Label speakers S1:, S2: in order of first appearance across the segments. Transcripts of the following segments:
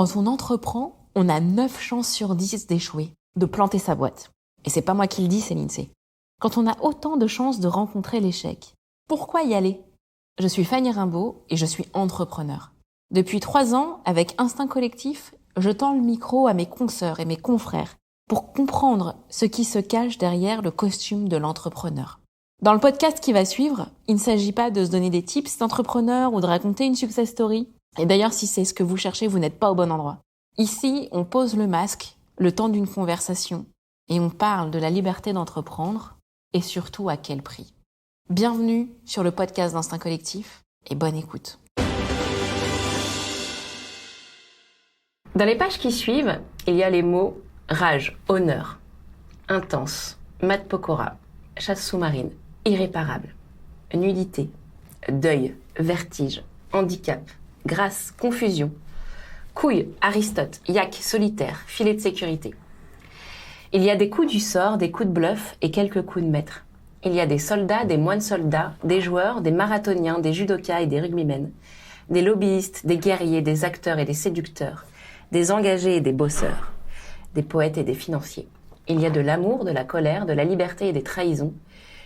S1: Quand on entreprend, on a 9 chances sur 10 d'échouer, de planter sa boîte. Et c'est pas moi qui le dis, c'est l'INSEE. Quand on a autant de chances de rencontrer l'échec, pourquoi y aller ? Je suis Fanny Rimbaud et je suis entrepreneur. Depuis 3 ans, avec Instinct Collectif, je tends le micro à mes consoeurs et mes confrères pour comprendre ce qui se cache derrière le costume de l'entrepreneur. Dans le podcast qui va suivre, il ne s'agit pas de se donner des tips d'entrepreneur ou de raconter une success story. Et d'ailleurs, si c'est ce que vous cherchez, vous n'êtes pas au bon endroit. Ici, on pose le masque, le temps d'une conversation, et on parle de la liberté d'entreprendre, et surtout à quel prix. Bienvenue sur le podcast d'Instinct Collectif, et bonne écoute. Dans les pages qui suivent, il y a les mots rage, honneur, intense, mat pokora, chasse sous-marine, irréparable, nudité, deuil, vertige, handicap, grâce, confusion, couille, Aristote, yak, solitaire, filet de sécurité. Il y a des coups du sort, des coups de bluff et quelques coups de maître. Il y a des soldats, des moines soldats, des joueurs, des marathoniens, des judokas et des rugbymen, des lobbyistes, des guerriers, des acteurs et des séducteurs, des engagés et des bosseurs, des poètes et des financiers. Il y a de l'amour, de la colère, de la liberté et des trahisons.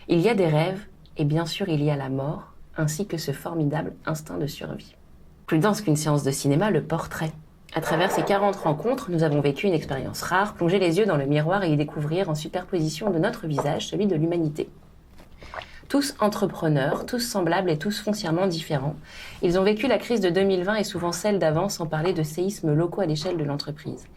S1: Il y a des rêves et bien sûr il y a la mort, ainsi que ce formidable instinct de survie. Plus dense qu'une séance de cinéma, le portrait. À travers ces 40 rencontres, nous avons vécu une expérience rare, plonger les yeux dans le miroir et y découvrir en superposition de notre visage celui de l'humanité. Tous entrepreneurs, tous semblables et tous foncièrement différents, ils ont vécu la crise de 2020 et souvent celle d'avant sans parler de séismes locaux à l'échelle de l'entreprise.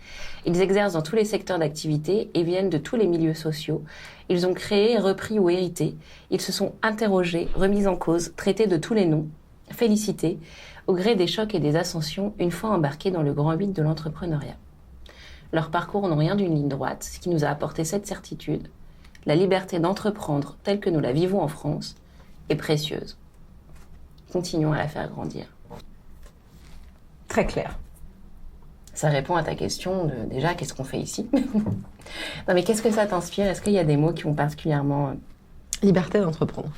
S1: Ils exercent dans tous les secteurs d'activité et viennent de tous les milieux sociaux. Ils ont créé, repris ou hérité. Ils se sont interrogés, remis en cause, traités de tous les noms, félicités, au gré des chocs et des ascensions, une fois embarqués dans le grand vide de l'entrepreneuriat. Leurs parcours n'ont rien d'une ligne droite, ce qui nous a apporté cette certitude. La liberté d'entreprendre telle que nous la vivons en France est précieuse. Continuons à la faire grandir.
S2: Très clair.
S1: Ça répond à ta question de, déjà, qu'est-ce qu'on fait ici ? Non mais qu'est-ce que ça t'inspire ? Est-ce qu'il y a des mots qui ont particulièrement...
S2: Liberté d'entreprendre.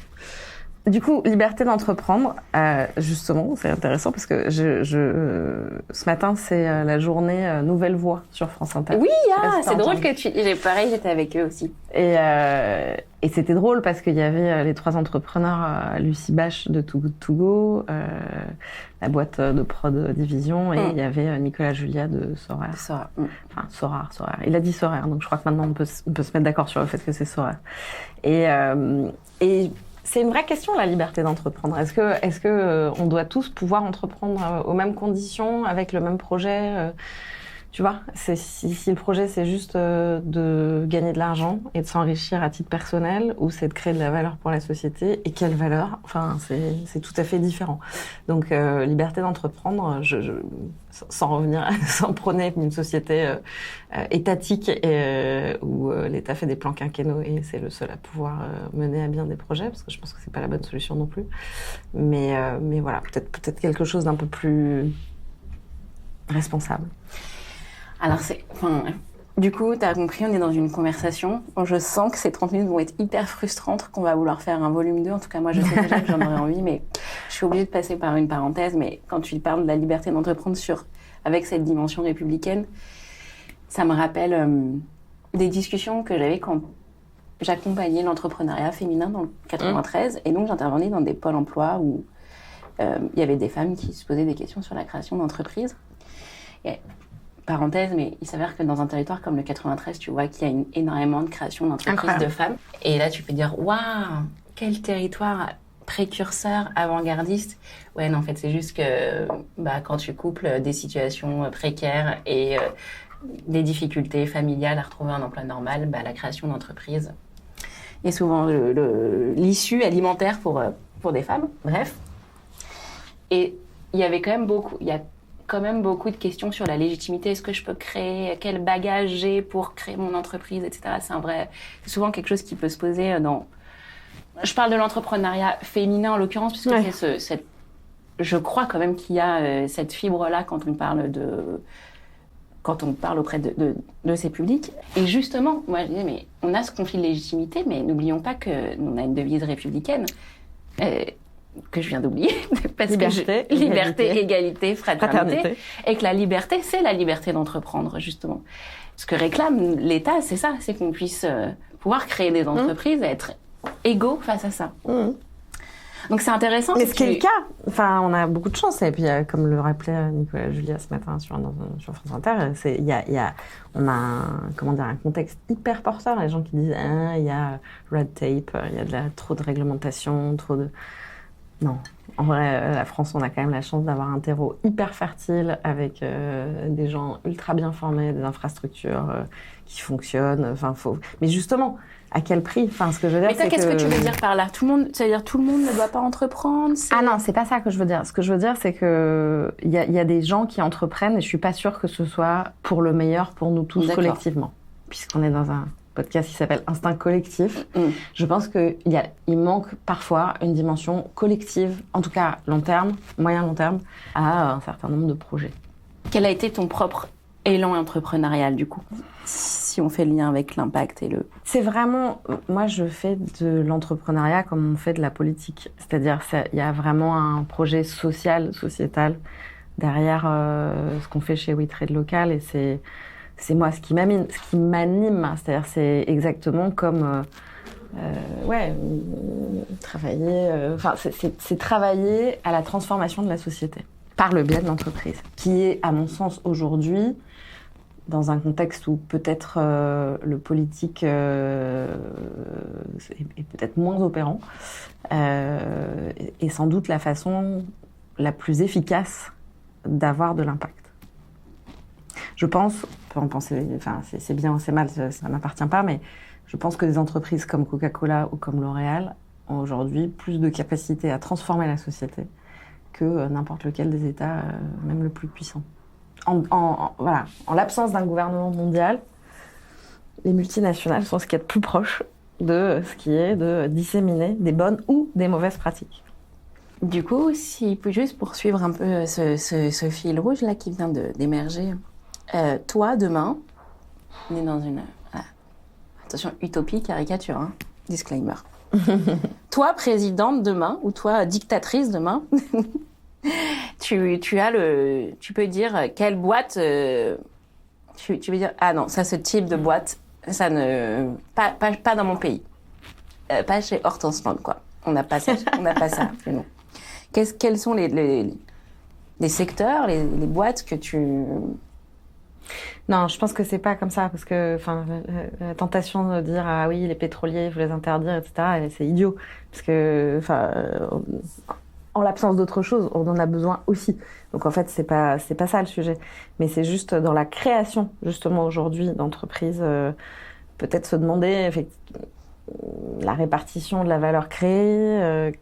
S2: Du coup, liberté d'entreprendre, justement, c'est intéressant parce que ce matin, c'est la journée Nouvelle Voix sur France Inter.
S1: Oui, c'est drôle que tu... Pareil, j'étais avec eux aussi.
S2: Et c'était drôle parce qu'il y avait les 3 entrepreneurs, Lucie Bache de Too Good To Go, la boîte de prod Division, et il y avait Nicolas Julia de Sorare. Enfin, Sorare. Il a dit Sorare, donc je crois que maintenant on peut se mettre d'accord sur le fait que c'est Sorare. Et c'est une vraie question, la liberté d'entreprendre. Est-ce que on doit tous pouvoir entreprendre aux mêmes conditions, avec le même projet tu vois, si le projet c'est juste de gagner de l'argent et de s'enrichir à titre personnel, ou c'est de créer de la valeur pour la société, et quelle valeur ? Enfin, c'est tout à fait différent. Donc, liberté d'entreprendre, sans prôner une société étatique où l'État fait des plans quinquennaux et c'est le seul à pouvoir mener à bien des projets, parce que je pense que c'est pas la bonne solution non plus. Mais voilà, peut-être quelque chose d'un peu plus responsable.
S1: Alors, du coup, t'as compris, on est dans une conversation. Je sens que ces 30 minutes vont être hyper frustrantes, qu'on va vouloir faire un volume 2. En tout cas, moi, je sais déjà que j'en aurais envie, mais je suis obligée de passer par une parenthèse. Mais quand tu parles de la liberté d'entreprendre avec cette dimension républicaine, ça me rappelle des discussions que j'avais quand j'accompagnais l'entrepreneuriat féminin dans le 93. Et donc, j'intervenais dans des pôles emploi où il y avait des femmes qui se posaient des questions sur la création d'entreprises. Et, parenthèse, mais il s'avère que dans un territoire comme le 93, tu vois qu'il y a énormément de création d'entreprises de femmes. Et là, tu peux dire, waouh, quel territoire précurseur, avant-gardiste. Ouais, non, en fait, c'est juste que quand tu couples des situations précaires et des difficultés familiales à retrouver un emploi normal, la création d'entreprises est souvent l'issue alimentaire pour des femmes. Bref. Et il y avait quand même beaucoup de questions sur la légitimité. Est-ce que je peux créer ? Quel bagage j'ai pour créer mon entreprise, etc. C'est souvent quelque chose qui peut se poser dans... Je parle de l'entrepreneuriat féminin en l'occurrence, puisque c'est je crois quand même qu'il y a cette fibre-là quand on parle auprès de ces publics. Et justement, moi je disais, mais on a ce conflit de légitimité, mais n'oublions pas qu'on a une devise républicaine. que je viens d'oublier, parce
S2: Liberté,
S1: que liberté, égalité, fraternité, et que la liberté, c'est la liberté d'entreprendre, justement. Ce que réclame l'État, c'est ça, c'est qu'on puisse pouvoir créer des entreprises et être égaux face à ça. Donc c'est intéressant.
S2: Mais ce qui est le cas, enfin, on a beaucoup de chance. Et puis, comme le rappelait Nicolas Julia ce matin sur France Inter, on a un contexte hyper porteur. Les gens qui disent, il y a red tape, il y a trop de réglementation, trop de... Non. En vrai, la France, on a quand même la chance d'avoir un terreau hyper fertile avec des gens ultra bien formés, des infrastructures qui fonctionnent. Enfin, Mais justement, à quel prix? Enfin, ce que je veux dire,
S1: mais qu'est-ce que tu veux dire par là? C'est-à-dire tout le monde ne doit pas entreprendre?
S2: Ah non, c'est pas ça que je veux dire. Ce que je veux dire, c'est que il y a des gens qui entreprennent et je suis pas sûre que ce soit pour le meilleur pour nous tous collectivement, puisqu'on est dans un podcast qui s'appelle Instinct collectif. Je pense il manque parfois une dimension collective, en tout cas long terme, moyen long terme, à un certain nombre de projets.
S1: Quel a été ton propre élan entrepreneurial, du coup, si on fait le lien avec l'impact et le...
S2: C'est vraiment... Moi, je fais de l'entrepreneuriat comme on fait de la politique. C'est-à-dire, il y a vraiment un projet social, sociétal, derrière ce qu'on fait chez We Trade Local. Et c'est moi, ce qui m'anime. C'est-à-dire, c'est exactement comme... travailler... c'est travailler à la transformation de la société par le biais de l'entreprise, qui est, à mon sens, aujourd'hui... dans un contexte où peut-être le politique est peut-être moins opérant, et sans doute la façon la plus efficace d'avoir de l'impact. Je pense, on peut en penser, enfin c'est bien ou c'est mal, ça ne m'appartient pas, mais je pense que des entreprises comme Coca-Cola ou comme L'Oréal ont aujourd'hui plus de capacité à transformer la société que n'importe lequel des États, même le plus puissant. En l'absence d'un gouvernement mondial, les multinationales sont ce qu'il y a de plus proche de ce qui est de disséminer des bonnes ou des mauvaises pratiques.
S1: Du coup, si juste poursuivre un peu ce fil rouge là qui vient d'émerger, toi demain, on est dans une attention utopie, caricature, hein, disclaimer. Toi présidente demain ou toi dictatrice demain. Tu peux dire quelle boîte tu veux dire non, ça, ce type de boîte, ça ne pas dans mon pays, pas chez Hortense Land, quoi. On n'a pas ça chez nous. Quels sont les secteurs, les boîtes que tu...
S2: Non, je pense que c'est pas comme ça, parce que la tentation de dire ah oui, les pétroliers, il faut les interdire, etc. C'est idiot, parce que en l'absence d'autre chose, on en a besoin aussi. Donc en fait, c'est pas ça le sujet. Mais c'est juste dans la création, justement aujourd'hui, d'entreprises, peut-être se demander la répartition de la valeur créée,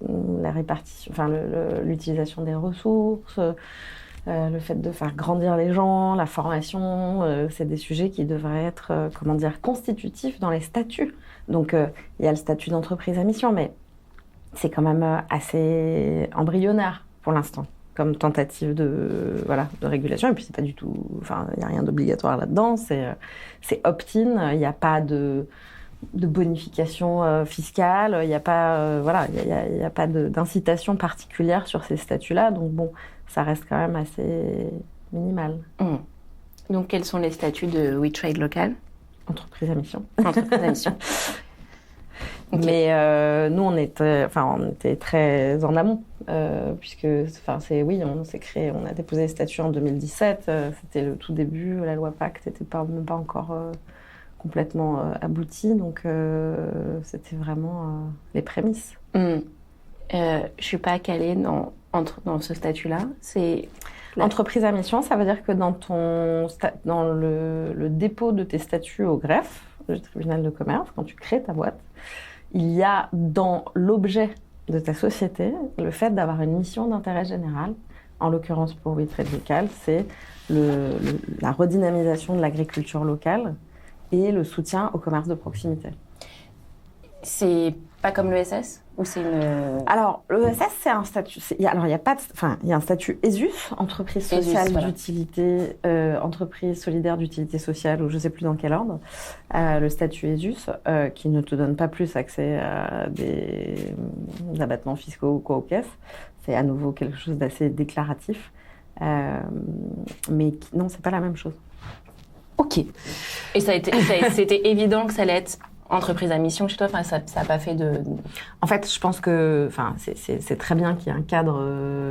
S2: la répartition, l'utilisation des ressources, le fait de faire grandir les gens, la formation, c'est des sujets qui devraient être, constitutifs dans les statuts. Donc il y a le statut d'entreprise à mission, mais c'est quand même assez embryonnaire pour l'instant, comme tentative de régulation. Et puis c'est pas du tout, il y a rien d'obligatoire là-dedans. C'est opt-in. Il n'y a pas de bonification fiscale. Il n'y a pas, il y a pas d'incitation particulière sur ces statuts-là. Donc bon, ça reste quand même assez minimal.
S1: Donc quels sont les statuts de We Trade Local?
S2: Entreprise à mission.
S1: Entreprise à mission.
S2: Okay. Mais nous, on était très en amont, puisque, on s'est créé, on a déposé les statuts en 2017, c'était le tout début, la loi Pacte n'était même pas encore complètement aboutie, donc c'était vraiment les prémices.
S1: Je suis pas calée dans ce statut-là. C'est
S2: Entreprise à mission, ça veut dire que dans le dépôt de tes statuts au greffe, le tribunal de commerce, quand tu crées ta boîte, il y a dans l'objet de ta société le fait d'avoir une mission d'intérêt général. En l'occurrence pour We Trade Local, c'est la redynamisation de l'agriculture locale et le soutien au commerce de proximité.
S1: C'est pas comme l'ESS ou c'est une...
S2: Alors, l'ESS, c'est un statut. Il y a un statut ESUS, entreprise sociale d'utilité, entreprise solidaire d'utilité sociale, ou je ne sais plus dans quel ordre. Le statut ESUS, qui ne te donne pas plus accès à des abattements fiscaux ou quoi aux caisses. C'est à nouveau quelque chose d'assez déclaratif. Mais non, c'est pas la même chose.
S1: Ok. Et c'était évident que ça allait être entreprise à mission chez toi, enfin, ça n'a pas fait de...
S2: En fait, je pense que c'est très bien qu'il y ait un cadre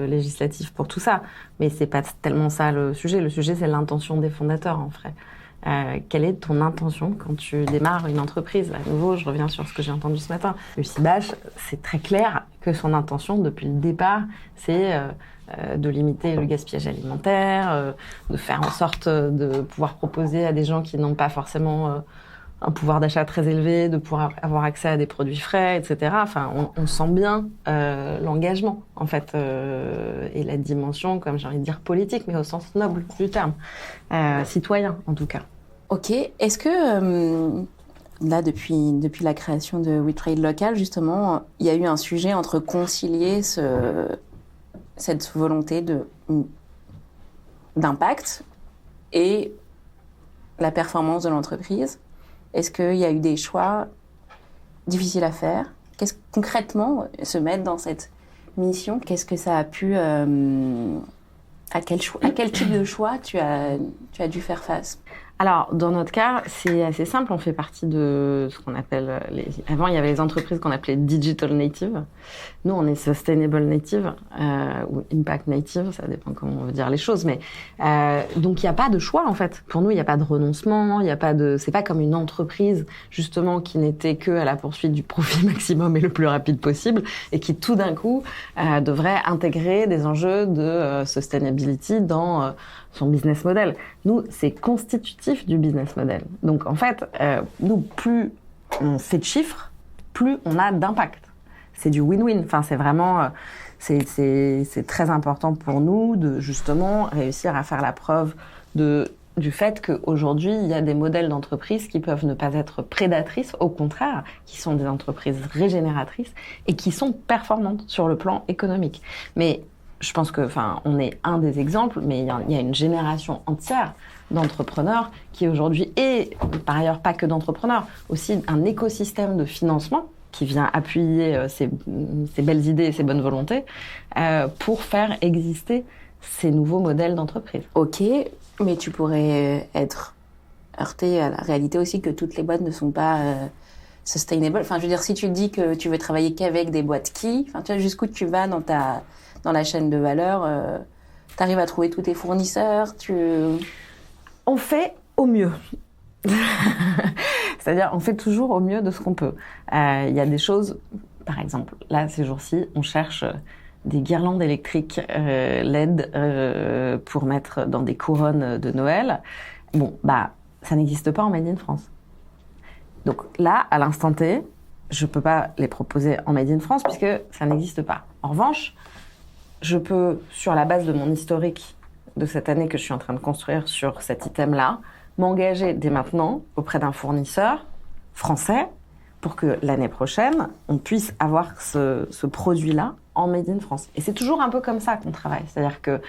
S2: législatif pour tout ça, mais c'est pas tellement ça le sujet. Le sujet, c'est l'intention des fondateurs, en fait. Quelle est ton intention quand tu démarres une entreprise? À nouveau, je reviens sur ce que j'ai entendu ce matin. Lucie Bache, c'est très clair que son intention, depuis le départ, c'est de limiter le gaspillage alimentaire, de faire en sorte de pouvoir proposer à des gens qui n'ont pas forcément... un pouvoir d'achat très élevé, de pouvoir avoir accès à des produits frais, etc. Enfin, on sent bien l'engagement, en fait, et la dimension, comme j'ai envie de dire, politique, mais au sens noble du terme, citoyen, en tout cas.
S1: Ok. Est-ce que, là, depuis la création de WeTrade Local, justement, il y a eu un sujet entre concilier cette volonté d'impact et la performance de l'entreprise? Est-ce qu'il y a eu des choix difficiles à faire? Qu'est-ce concrètement se mettre dans cette mission? Qu'est-ce que ça a pu... à quel type de choix tu as dû faire face?
S2: Alors, dans notre cas, c'est assez simple. On fait partie de ce qu'on appelle... Avant, il y avait les entreprises qu'on appelait Digital Native. Nous, on est Sustainable Native ou Impact Native. Ça dépend comment on veut dire les choses. Mais donc, il n'y a pas de choix, en fait. Pour nous, il n'y a pas de renoncement. C'est pas comme une entreprise, justement, qui n'était que à la poursuite du profit maximum et le plus rapide possible et qui, tout d'un coup, devrait intégrer des enjeux de sustainability dans... son business model. Nous, c'est constitutif du business model. Donc, en fait, nous, plus on fait de chiffres, plus on a d'impact. C'est du win-win. Enfin, c'est vraiment... c'est très important pour nous de, justement, réussir à faire la preuve du fait qu'aujourd'hui, il y a des modèles d'entreprise qui peuvent ne pas être prédatrices, au contraire, qui sont des entreprises régénératrices et qui sont performantes sur le plan économique. Mais je pense que, on est un des exemples, mais il y a une génération entière d'entrepreneurs qui aujourd'hui, et par ailleurs pas que d'entrepreneurs, aussi un écosystème de financement qui vient appuyer ces belles idées et ces bonnes volontés pour faire exister ces nouveaux modèles d'entreprise.
S1: Ok, mais tu pourrais être heurté à la réalité aussi que toutes les boîtes ne sont pas sustainable. Enfin, je veux dire, si tu dis que tu veux travailler qu'avec des boîtes tu vois, jusqu'où tu vas dans la chaîne de valeur, t'arrives à trouver tous tes fournisseurs,
S2: On fait au mieux. C'est-à-dire, on fait toujours au mieux de ce qu'on peut. Il y a des choses, par exemple, là, ces jours-ci, on cherche des guirlandes électriques LED pour mettre dans des couronnes de Noël. Bon, ça n'existe pas en Made in France. Donc là, à l'instant T, je peux pas les proposer en Made in France puisque ça n'existe pas. En revanche, je peux, sur la base de mon historique de cette année que je suis en train de construire sur cet item-là, m'engager dès maintenant auprès d'un fournisseur français pour que l'année prochaine, on puisse avoir ce produit-là en Made in France. Et c'est toujours un peu comme ça qu'on travaille. C'est-à-dire que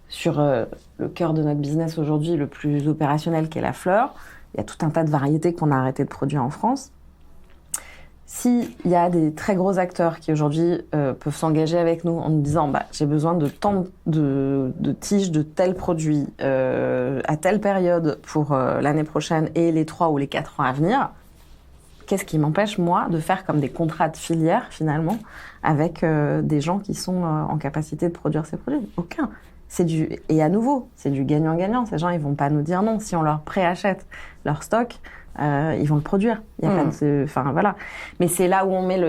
S2: sur le cœur de notre business aujourd'hui, le plus opérationnel qui est la fleur, il y a tout un tas de variétés qu'on a arrêté de produire en France. S'il y a des très gros acteurs qui aujourd'hui peuvent s'engager avec nous en nous disant j'ai besoin de tant de tiges de tel produit à telle période pour l'année prochaine et les 3 ou les 4 ans à venir, qu'est-ce qui m'empêche, moi, de faire comme des contrats de filière, finalement, avec des gens qui sont en capacité de produire ces produits? Aucun. Et à nouveau, c'est du gagnant-gagnant. Ces gens, ils vont pas nous dire non. Si on leur préachète leur stock, ils vont le produire. Il y a pas de, voilà. Mais c'est là où on met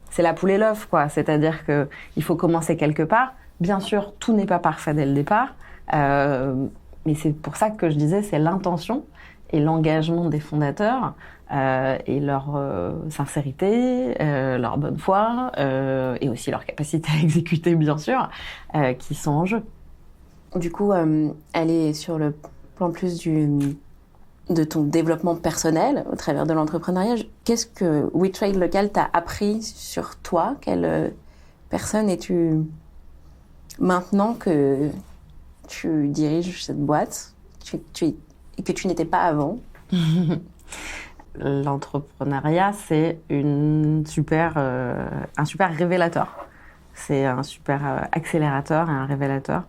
S2: c'est la poule et l'œuf, quoi. C'est-à-dire que il faut commencer quelque part. Bien sûr, tout n'est pas parfait dès le départ. Mais c'est pour ça que je disais, c'est l'intention et l'engagement des fondateurs et leur sincérité, leur bonne foi et aussi leur capacité à exécuter, bien sûr, qui sont en jeu.
S1: Du coup, elle est sur le plan plus de ton développement personnel au travers de l'entrepreneuriat. Qu'est-ce que WeTrade Local t'a appris sur toi? Quelle personne es-tu maintenant que tu diriges cette boîte et que tu n'étais pas avant?
S2: L'entrepreneuriat, c'est un super révélateur. C'est un super accélérateur et un révélateur.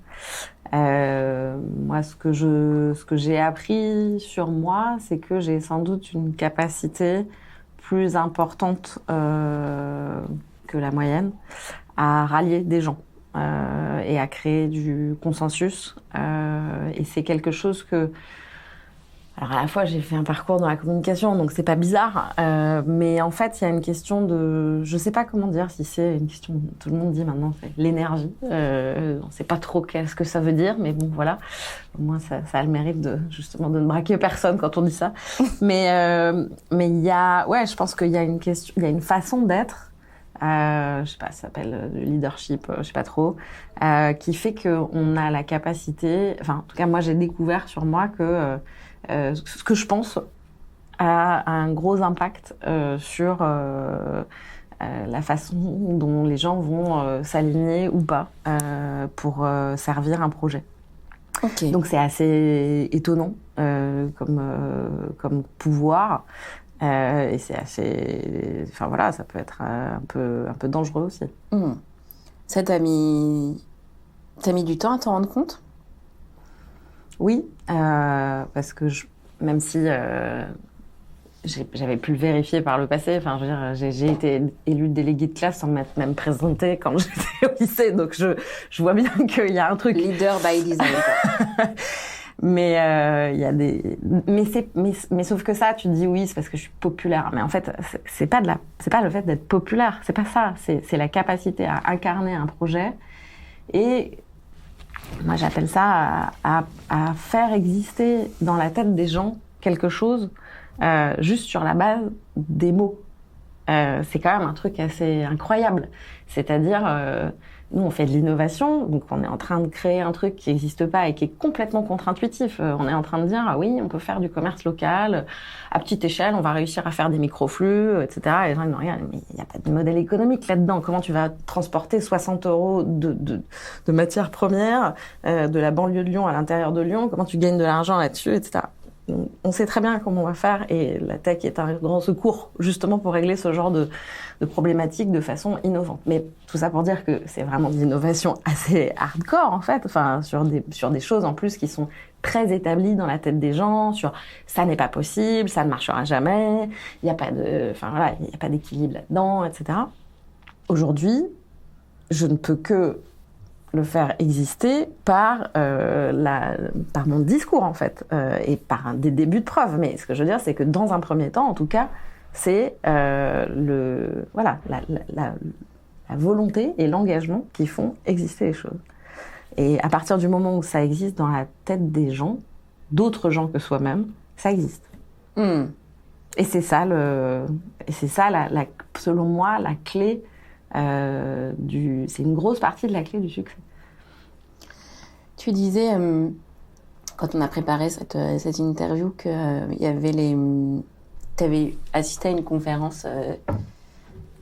S2: Moi, ce que j'ai appris sur moi, c'est que j'ai sans doute une capacité plus importante que la moyenne à rallier des gens et à créer du consensus. Et c'est quelque chose que... Alors à la fois, j'ai fait un parcours dans la communication, donc c'est pas bizarre. Mais en fait, il y a une question de... Je sais pas comment dire si c'est une question... Tout le monde dit maintenant, c'est l'énergie. On sait pas trop qu'est-ce que ça veut dire, mais bon, voilà. Au moins, ça a le mérite justement de ne braquer personne quand on dit ça. Mais il y a... Ouais, je pense qu'il y a une question... Il y a une façon d'être, je sais pas, ça s'appelle le leadership, je sais pas trop, qui fait qu'on a la capacité... Enfin, en tout cas, moi, j'ai découvert sur moi que... ce que je pense a un gros impact sur la façon dont les gens vont s'aligner ou pas pour servir un projet.
S1: Okay.
S2: Donc c'est assez étonnant comme pouvoir et c'est assez... Enfin voilà, ça peut être un peu dangereux aussi.
S1: Ça t'a mis du temps à t'en rendre compte?
S2: Oui, parce que même si j'avais pu le vérifier par le passé, enfin, je veux dire, j'ai été élue déléguée de classe sans m'être même présentée quand j'étais au lycée, donc je vois bien qu'il y a un truc.
S1: Leader by design.
S2: Mais il y a des, mais sauf que ça, tu te dis oui, c'est parce que je suis populaire. Mais en fait, c'est pas le fait d'être populaire, c'est pas ça. C'est la capacité à incarner un projet et moi, j'appelle ça à faire exister dans la tête des gens quelque chose juste sur la base des mots. C'est quand même un truc assez incroyable. C'est-à-dire, nous, on fait de l'innovation, donc on est en train de créer un truc qui n'existe pas et qui est complètement contre-intuitif. On est en train de dire, ah oui, on peut faire du commerce local, à petite échelle, on va réussir à faire des microflux, etc. Et les gens disent, regarde, mais il n'y a pas de modèle économique là-dedans. Comment tu vas transporter 60 € de matières premières de la banlieue de Lyon à l'intérieur de Lyon? Comment tu gagnes de l'argent là-dessus, etc. On sait très bien comment on va faire et la tech est un grand secours justement pour régler ce genre de problématiques de façon innovante. Mais tout ça pour dire que c'est vraiment de l'innovation assez hardcore en fait, enfin sur des choses en plus qui sont très établies dans la tête des gens, sur ça n'est pas possible, ça ne marchera jamais, il n'y a pas il y a pas d'équilibre là-dedans, etc. Aujourd'hui, je ne peux que le faire exister par mon discours en fait et par des débuts de preuve. Mais ce que je veux dire, c'est que dans un premier temps, en tout cas, c'est la volonté et l'engagement qui font exister les choses. Et à partir du moment où ça existe dans la tête des gens, d'autres gens que soi-même, ça existe. Et c'est ça selon moi la clé. C'est une grosse partie de la clé du succès.
S1: Tu disais, quand on a préparé cette interview, qu'il y avait tu avais assisté à une conférence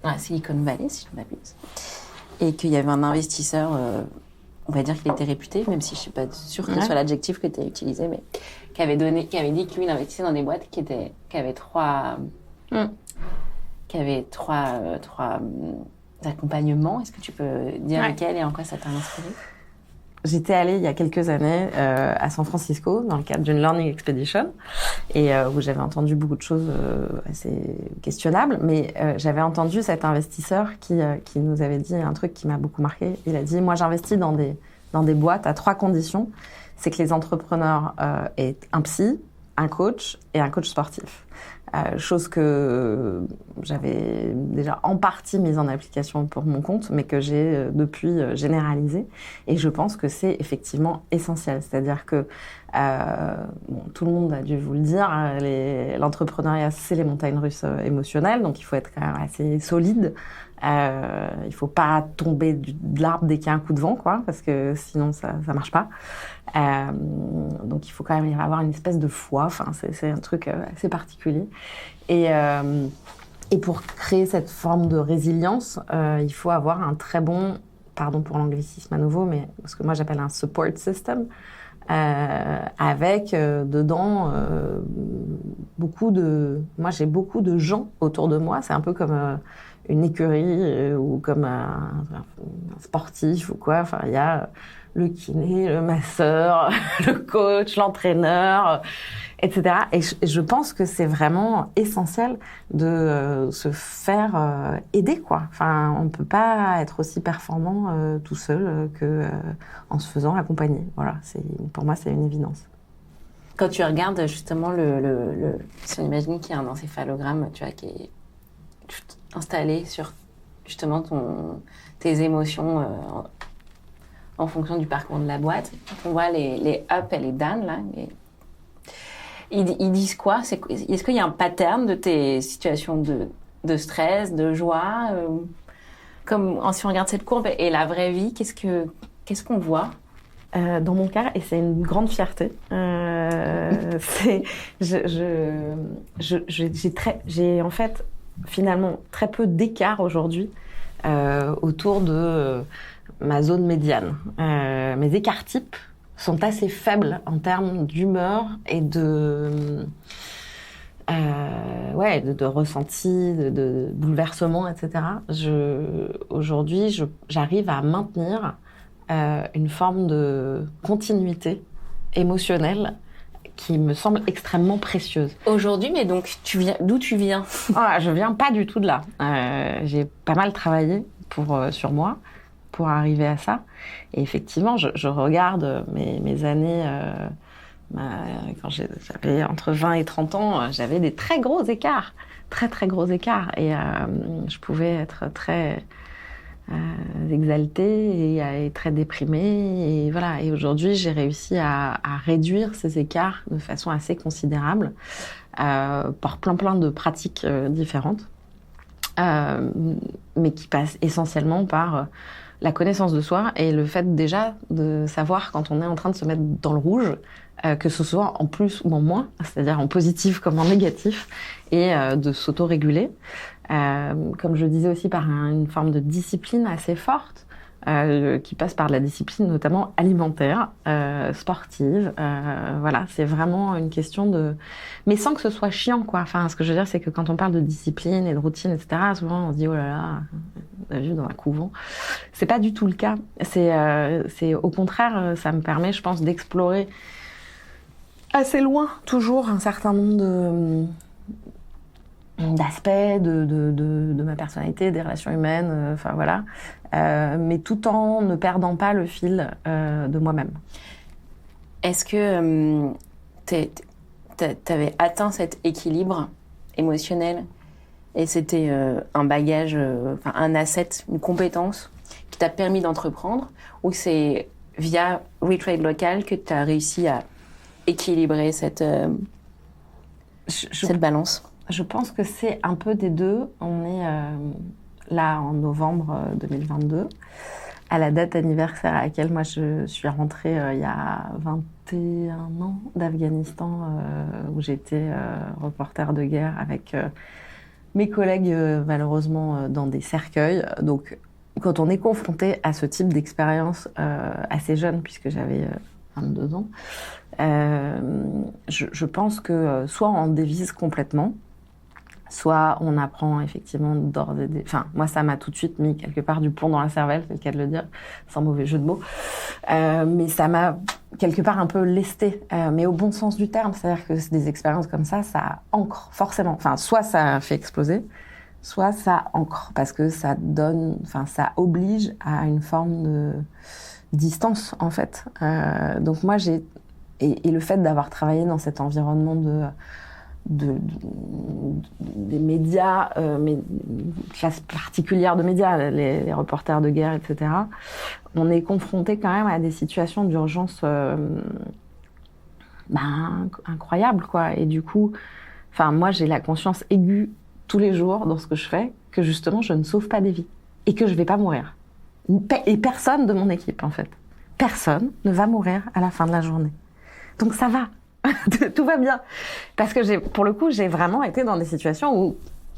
S1: à Silicon Valley, si je ne m'abuse, et qu'il y avait un investisseur, on va dire qu'il était réputé, même si je ne suis pas sûre que ce soit l'adjectif que tu as utilisé, mais qui avait dit que lui, il investissait dans des boîtes qui avaient trois accompagnements. Est-ce que tu peux dire lesquels et en quoi ça t'a inspiré?
S2: J'étais allée il y a quelques années à San Francisco dans le cadre d'une Learning Expedition et où j'avais entendu beaucoup de choses assez questionnables, mais j'avais entendu cet investisseur qui nous avait dit un truc qui m'a beaucoup marqué. Il a dit, moi j'investis dans des boîtes à 3 conditions. C'est que les entrepreneurs aient un psy, un coach et un coach sportif. Chose que j'avais déjà en partie mise en application pour mon compte, mais que j'ai depuis généralisée. Et je pense que c'est effectivement essentiel. C'est-à-dire que Tout le monde a dû vous le dire, l'entrepreneuriat, c'est les montagnes russes émotionnelles, donc il faut être quand même assez solide. Il faut pas tomber de l'arbre dès qu'il y a un coup de vent, quoi, parce que sinon ça marche pas. Donc il faut quand même y avoir une espèce de foi. Enfin, c'est un truc assez particulier. Et pour créer cette forme de résilience, il faut avoir un très bon, pardon pour l'anglicisme à nouveau, mais ce que moi j'appelle un support system, avec dedans moi j'ai beaucoup de gens autour de moi. C'est un peu comme une écurie ou comme un sportif ou quoi. Enfin, il y a le kiné, le masseur, le coach, l'entraîneur, etc. Et je pense que c'est vraiment essentiel de se faire aider, quoi. Enfin, on ne peut pas être aussi performant tout seul en se faisant accompagner. Voilà, pour moi, c'est une évidence.
S1: Quand tu regardes justement si on imagine qu'il y a un encéphalogramme, tu vois, qui est installé sur justement tes émotions en fonction du parcours de la boîte. On voit les up et les down, là. Ils disent quoi? Est-ce qu'il y a un pattern de tes situations de stress, de joie? Si on regarde cette courbe et la vraie vie, qu'est-ce qu'on voit?
S2: Dans mon cas, et c'est une grande fierté, j'ai en fait finalement très peu d'écart aujourd'hui autour de ma zone médiane. Mes écarts types sont assez faibles en termes d'humeur et de ressenti, de bouleversement, etc. Aujourd'hui, j'arrive à maintenir une forme de continuité émotionnelle qui me semble extrêmement précieuse.
S1: Aujourd'hui, mais donc, d'où tu viens?
S2: Je viens pas du tout de là. J'ai pas mal travaillé sur moi pour arriver à ça. Et effectivement, je regarde mes années... quand j'avais entre 20 et 30 ans, j'avais des très gros écarts. Très, très gros écarts. Et je pouvais être très... exaltée et très déprimée, et voilà. Et aujourd'hui, j'ai réussi à réduire ces écarts de façon assez considérable par plein de pratiques différentes, mais qui passent essentiellement par la connaissance de soi et le fait déjà de savoir quand on est en train de se mettre dans le rouge, que ce soit en plus ou en moins, c'est-à-dire en positif comme en négatif, et de s'auto-réguler. Comme je le disais aussi, par une forme de discipline assez forte, qui passe par la discipline notamment alimentaire, sportive. Voilà, c'est vraiment une question de... Mais sans que ce soit chiant, quoi. Enfin, ce que je veux dire, c'est que quand on parle de discipline et de routine, etc., souvent on se dit, oh là là, on a vu dans un couvent. C'est pas du tout le cas. C'est au contraire, ça me permet, je pense, d'explorer assez loin, toujours, un certain nombre d'aspects de ma personnalité, des relations humaines, enfin voilà, mais tout en ne perdant pas le fil de moi-même.
S1: Est-ce que t'avais atteint cet équilibre émotionnel et c'était un bagage, un asset, une compétence qui t'a permis d'entreprendre, ou c'est via WeTrade Local que tu as réussi à équilibrer cette balance?
S2: Je pense que c'est un peu des deux. On est là en novembre 2022, à la date anniversaire à laquelle moi je suis rentrée il y a 21 ans d'Afghanistan, où j'étais reporter de guerre avec mes collègues malheureusement dans des cercueils. Donc quand on est confronté à ce type d'expérience assez jeune, puisque j'avais 22 ans, je pense que soit on dévise complètement, soit on apprend effectivement Enfin, moi, ça m'a tout de suite mis quelque part du plomb dans la cervelle, c'est le cas de le dire, sans mauvais jeu de mots. Mais ça m'a quelque part un peu lesté, mais au bon sens du terme. C'est-à-dire que des expériences comme ça ancre forcément. Enfin, soit ça fait exploser, soit ça ancre, parce que ça ça oblige à une forme de distance, en fait. Donc moi, et le fait d'avoir travaillé dans cet environnement des médias, mais une classe particulière de médias, les reporters de guerre, etc. On est confronté quand même à des situations d'urgence incroyable, quoi. Et du coup, moi, j'ai la conscience aiguë tous les jours dans ce que je fais, que justement, je ne sauve pas des vies et que je vais pas mourir. Et personne de mon équipe, en fait. Personne ne va mourir à la fin de la journée. Donc ça va. Tout va bien. Parce que pour le coup, j'ai vraiment été dans des situations où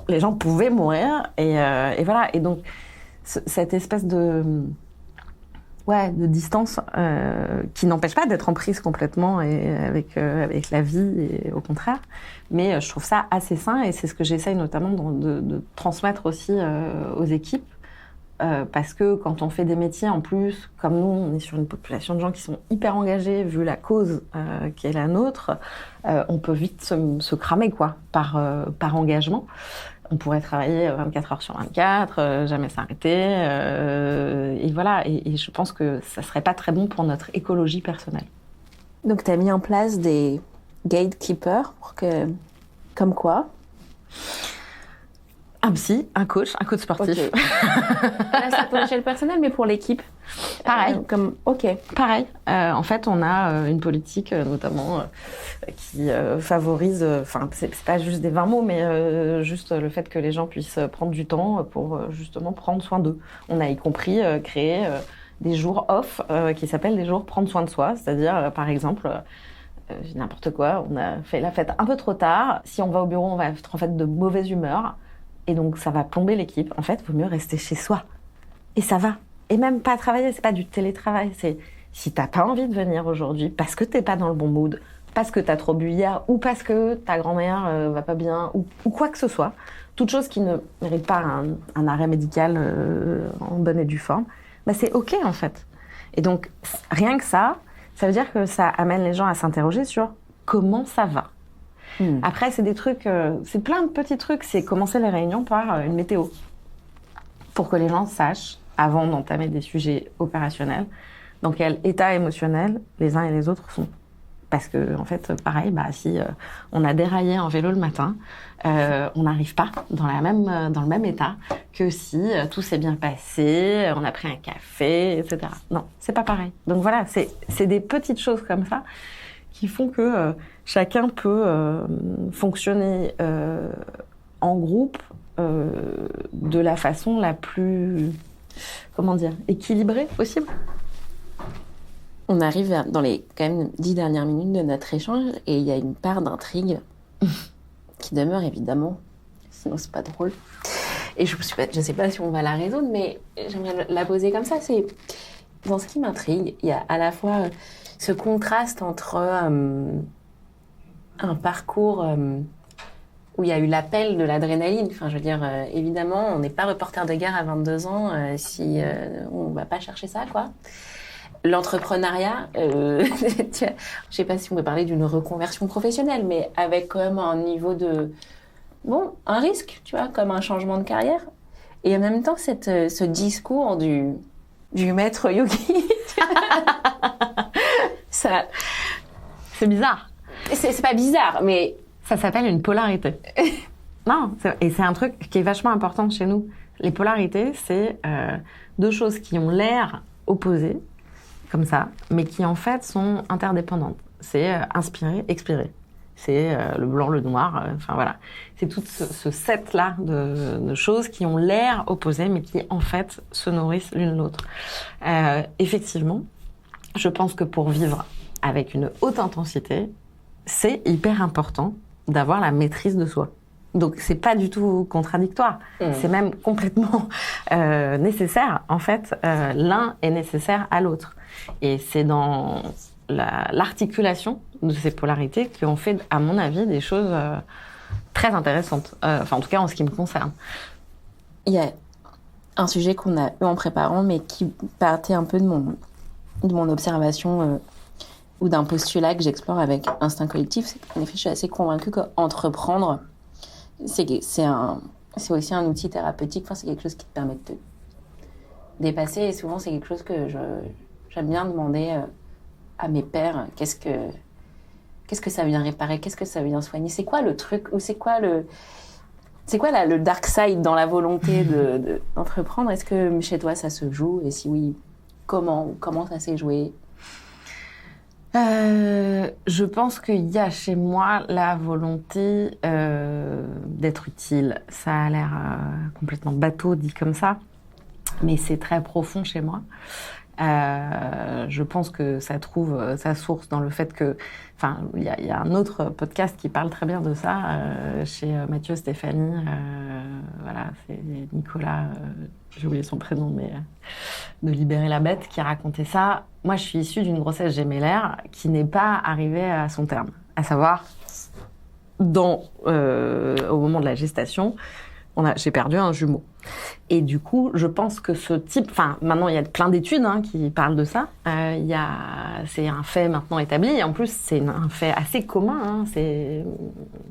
S2: les gens pouvaient mourir et voilà. Et donc, cette espèce de distance qui n'empêche pas d'être en prise complètement et avec la vie et au contraire. Mais je trouve ça assez sain et c'est ce que j'essaye notamment de transmettre aussi aux équipes. Parce que quand on fait des métiers en plus, comme nous, on est sur une population de gens qui sont hyper engagés vu la cause qui est la nôtre, on peut vite se cramer quoi, par engagement. On pourrait travailler 24 heures sur 24, jamais s'arrêter, et voilà. Et je pense que ça serait pas très bon pour notre écologie personnelle.
S1: Donc tu as mis en place des gatekeepers comme quoi?
S2: Un psy, un coach sportif.
S1: Okay. Là, c'est pour l'échelle personnelle, mais pour l'équipe.
S2: Pareil.
S1: Pareil.
S2: En fait, on a une politique, notamment, qui favorise. C'est pas juste des 20 mots, mais juste le fait que les gens puissent prendre du temps pour justement prendre soin d'eux. On a y compris créé des jours off qui s'appellent des jours prendre soin de soi. C'est-à-dire, par exemple. N'importe quoi. On a fait la fête un peu trop tard. Si on va au bureau, on va être en fait de mauvaise humeur. Et donc, ça va plomber l'équipe. En fait, il vaut mieux rester chez soi. Et ça va. Et même pas travailler, c'est pas du télétravail. C'est si t'as pas envie de venir aujourd'hui parce que t'es pas dans le bon mood, parce que t'as trop bu hier, ou parce que ta grand-mère va pas bien, ou quoi que ce soit, toute chose qui ne mérite pas un arrêt médical en bonne et due forme, c'est OK, en fait. Et donc, rien que ça veut dire que ça amène les gens à s'interroger sur comment ça va. Après, c'est des trucs, c'est plein de petits trucs. C'est commencer les réunions par une météo. Pour que les gens sachent, avant d'entamer des sujets opérationnels, dans quel état émotionnel les uns et les autres sont. Parce que, en fait, pareil, si on a déraillé en vélo le matin, on n'arrive pas dans le même état que si tout s'est bien passé, on a pris un café, etc. Non, c'est pas pareil. Donc voilà, c'est des petites choses comme ça qui font que chacun peut fonctionner en groupe de la façon la plus, équilibrée possible.
S1: On arrive dans les quand même 10 dernières minutes de notre échange et il y a une part d'intrigue qui demeure évidemment, sinon c'est pas drôle. Et je sais pas si on va la résoudre, mais j'aimerais la poser comme ça. C'est dans ce qui m'intrigue, il y a à la fois ce contraste entre un parcours où il y a eu l'appel de l'adrénaline. Enfin, je veux dire, évidemment, on n'est pas reporter de guerre à 22 ans si on va pas chercher ça, quoi. L'entrepreneuriat, je sais pas si on peut parler d'une reconversion professionnelle, mais avec quand même un niveau un risque, tu vois, comme un changement de carrière. Et en même temps, ce discours du maître yogi, ça,
S2: c'est bizarre.
S1: C'est pas bizarre, mais
S2: ça s'appelle une polarité. Non, et c'est un truc qui est vachement important chez nous. Les polarités, c'est deux choses qui ont l'air opposées, comme ça, mais qui en fait sont interdépendantes. C'est inspirer, expirer. C'est le blanc, le noir, voilà. C'est tout ce set-là de choses qui ont l'air opposées, mais qui en fait se nourrissent l'une l'autre. Effectivement, je pense que pour vivre avec une haute intensité, c'est hyper important d'avoir la maîtrise de soi. Donc c'est pas du tout contradictoire, c'est même complètement nécessaire. En fait, l'un est nécessaire à l'autre. Et c'est dans l'articulation de ces polarités qu'on fait, à mon avis, des choses très intéressantes. En tout cas, en ce qui me concerne.
S1: Il y a un sujet qu'on a eu en préparant, mais qui partait un peu de mon observation ou d'un postulat que j'explore avec Instinct Collectif. C'est qu'en effet, je suis assez convaincue qu'entreprendre, c'est aussi un outil thérapeutique. Enfin, c'est quelque chose qui te permet de te dépasser. Et souvent, c'est quelque chose que j'aime bien demander à mes pairs. Qu'est-ce que ça vient réparer? Qu'est-ce que ça vient soigner? C'est quoi le truc? Ou c'est quoi le dark side dans la volonté d'entreprendre? Est-ce que chez toi, ça se joue? Et si oui, comment ça s'est joué?
S2: Je pense qu'il y a chez moi la volonté d'être utile. Ça a l'air complètement bateau dit comme ça, mais c'est très profond chez moi. Je pense que ça trouve sa source dans le fait que, enfin, il y a un autre podcast qui parle très bien de ça chez Mathieu Stéphanie. Voilà, c'est Nicolas, j'ai oublié son prénom, mais de Libérer la bête qui racontait ça. Moi, je suis issue d'une grossesse gémellaire qui n'est pas arrivée à son terme, à savoir au moment de la gestation. J'ai perdu un jumeau. Et du coup, je pense que ce type... Enfin, maintenant, il y a plein d'études qui parlent de ça. C'est un fait maintenant établi. Et en plus, c'est un fait assez commun. C'est,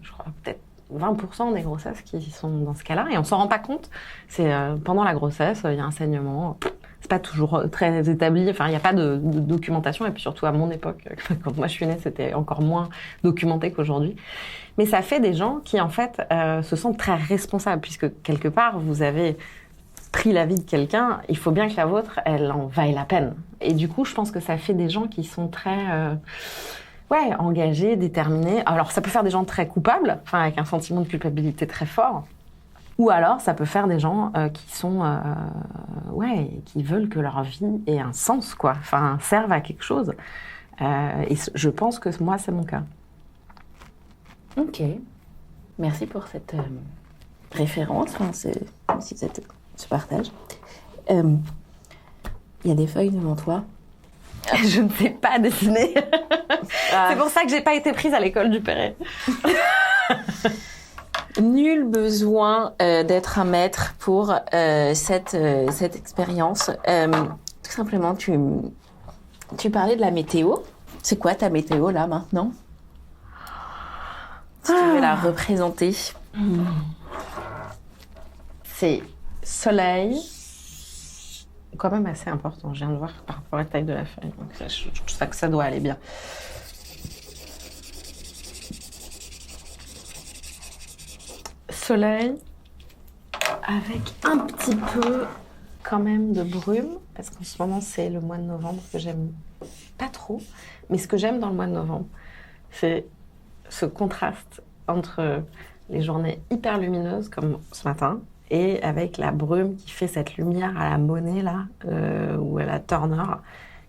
S2: je crois, peut-être 20% des grossesses qui sont dans ce cas-là. Et on s'en rend pas compte. C'est pendant la grossesse, il y a un saignement. C'est pas toujours très établi. Enfin, il n'y a pas de documentation. Et puis surtout, à mon époque, quand moi je suis née, c'était encore moins documenté qu'aujourd'hui. Mais ça fait des gens qui, en fait, se sentent très responsables, puisque quelque part, vous avez pris la vie de quelqu'un, il faut bien que la vôtre, elle en vaille la peine. Et du coup, je pense que ça fait des gens qui sont très engagés, déterminés. Alors, ça peut faire des gens très coupables, enfin, avec un sentiment de culpabilité très fort. Ou alors, ça peut faire des gens qui sont, qui veulent que leur vie ait un sens, quoi. Enfin, serve à quelque chose. Et je pense que moi, c'est mon cas.
S1: Ok. Merci pour cette référence, ce partage. Il y a des feuilles devant toi.
S2: Je ne sais pas dessiner. C'est pour ça que j'ai pas été prise à l'école du Perret.
S1: Nul besoin d'être un maître pour cette expérience. Tout simplement, tu parlais de la météo. C'est quoi ta météo là maintenant ? Si tu veux la représenter.
S2: C'est soleil, quand même assez important. Je viens de voir par rapport à la taille de la feuille. Donc je trouve que ça doit aller bien. Soleil, avec un petit peu quand même de brume, parce qu'en ce moment c'est le mois de novembre que j'aime pas trop. Mais ce que j'aime dans le mois de novembre, c'est ce contraste entre les journées hyper lumineuses comme ce matin et avec la brume qui fait cette lumière à la Monet là ou à la Turner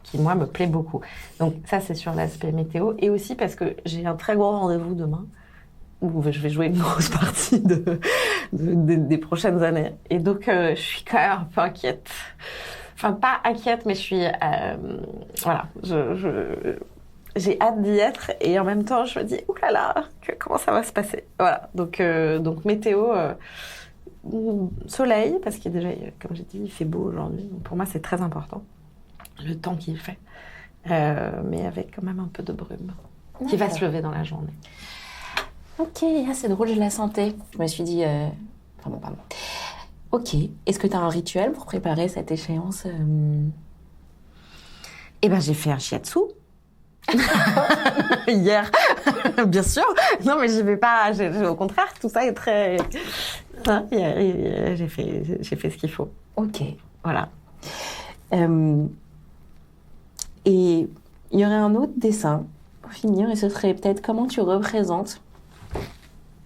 S2: qui moi me plaît beaucoup. Donc ça c'est sur l'aspect météo et aussi parce que j'ai un très gros rendez-vous demain où je vais jouer une grosse partie des prochaines années et donc je suis quand même un peu inquiète. Enfin pas inquiète mais je suis voilà j'ai hâte d'y être et en même temps je me dis oulala comment ça va se passer, voilà donc météo soleil parce qu'il déjà comme j'ai dit il fait beau aujourd'hui donc pour moi c'est très important le temps qu'il fait mais avec quand même un peu de brume qui va se lever dans la journée.
S1: Ok, c'est drôle, je la sentais. Je me suis dit pardon. Ok, est-ce que tu as un rituel pour préparer cette échéance
S2: Eh ben j'ai fait un shiatsu hier, bien sûr. Non, mais j'y vais pas. Au contraire, tout ça est très. J'ai fait ce qu'il faut.
S1: Ok,
S2: voilà.
S1: Et il y aurait un autre dessin pour finir, et ce serait peut-être comment tu représentes.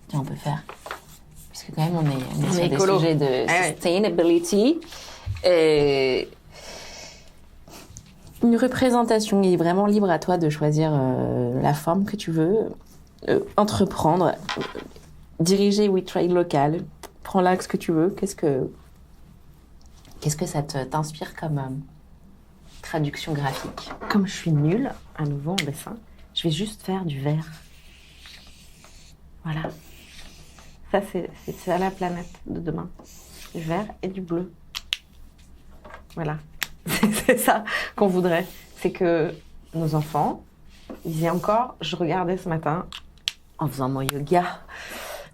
S1: Tiens, on peut faire. Puisque quand même on est sur des sujets de sustainability. Une représentation, il est vraiment libre à toi de choisir la forme que tu veux, entreprendre, diriger We Trade local, prends l'axe que tu veux. Qu'est-ce que ça t'inspire comme traduction graphique?
S2: Comme je suis nulle, à nouveau en dessin, je vais juste faire du vert. Voilà. Ça, c'est à la planète de demain. Du vert et du bleu. Voilà. C'est ça qu'on voudrait. C'est que nos enfants, ils y encore, je regardais ce matin, en faisant mon yoga,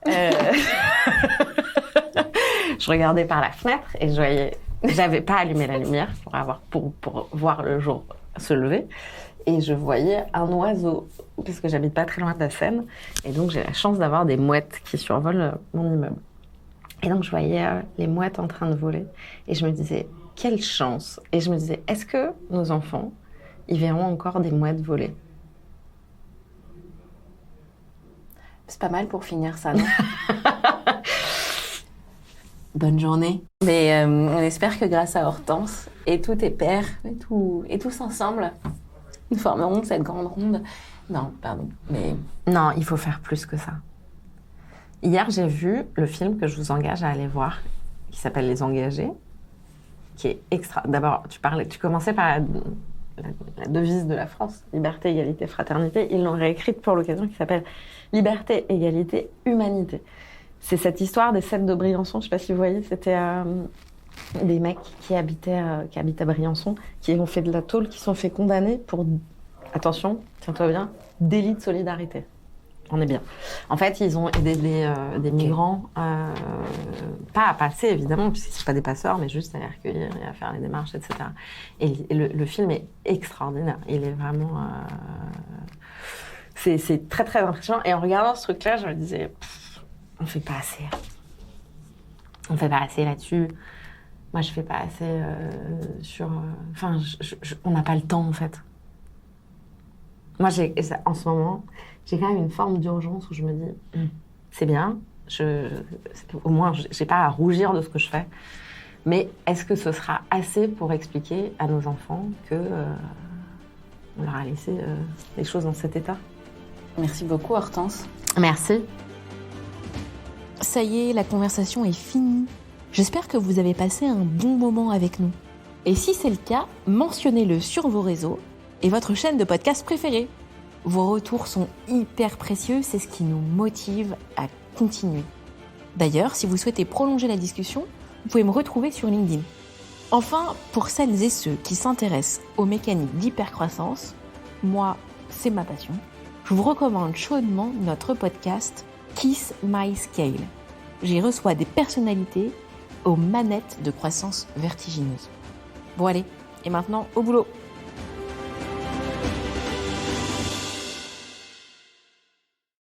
S2: je regardais par la fenêtre et je voyais, j'avais pas allumé la lumière pour voir le jour se lever. Et je voyais un oiseau, parce que j'habite pas très loin de la Seine. Et donc, j'ai la chance d'avoir des mouettes qui survolent mon immeuble. Et donc, je voyais les mouettes en train de voler. Et je me disais, quelle chance! Et je me disais, est-ce que nos enfants, ils verront encore des mouettes voler?
S1: C'est pas mal pour finir ça, non? Bonne journée. Mais on espère que grâce à Hortense et tous tes pères et tous ensemble, nous formerons cette grande ronde. Non, pardon, mais...
S2: Non, il faut faire plus que ça. Hier, j'ai vu le film que je vous engage à aller voir, qui s'appelle Les Engagés, qui est extra... D'abord, tu commençais par la devise de la France, liberté, égalité, fraternité. Ils l'ont réécrite pour l'occasion, qui s'appelle liberté, égalité, humanité. C'est cette histoire des 7 de Briançon, je ne sais pas si vous voyez, c'était des mecs qui habitaient à Briançon, qui ont fait de la tôle, qui sont fait condamner pour, attention, tiens-toi bien, délit de solidarité. On est bien. En fait, ils ont aidé des migrants, pas à passer évidemment, puisque ce ne sont pas des passeurs, mais juste à les recueillir et à faire les démarches, etc. Et le film est extraordinaire. Il est vraiment... c'est très très impressionnant. Et en regardant ce truc-là, je me disais, on fait pas assez. On fait pas assez là-dessus. Moi, je fais pas assez sur... Enfin, on n'a pas le temps, en fait. Moi, en ce moment, j'ai quand même une forme d'urgence où je me dis, c'est bien, au moins, j'ai pas à rougir de ce que je fais, mais est-ce que ce sera assez pour expliquer à nos enfants que on leur a laissé les choses dans cet état?
S1: Merci beaucoup, Hortense.
S2: Merci.
S3: Ça y est, la conversation est finie. J'espère que vous avez passé un bon moment avec nous. Et si c'est le cas, mentionnez-le sur vos réseaux et votre chaîne de podcast préférée. Vos retours sont hyper précieux, c'est ce qui nous motive à continuer. D'ailleurs, si vous souhaitez prolonger la discussion, vous pouvez me retrouver sur LinkedIn. Enfin, pour celles et ceux qui s'intéressent aux mécaniques d'hypercroissance, moi, c'est ma passion, je vous recommande chaudement notre podcast Kiss My Scale. J'y reçois des personnalités aux manettes de croissance vertigineuse. Bon allez, et maintenant au boulot!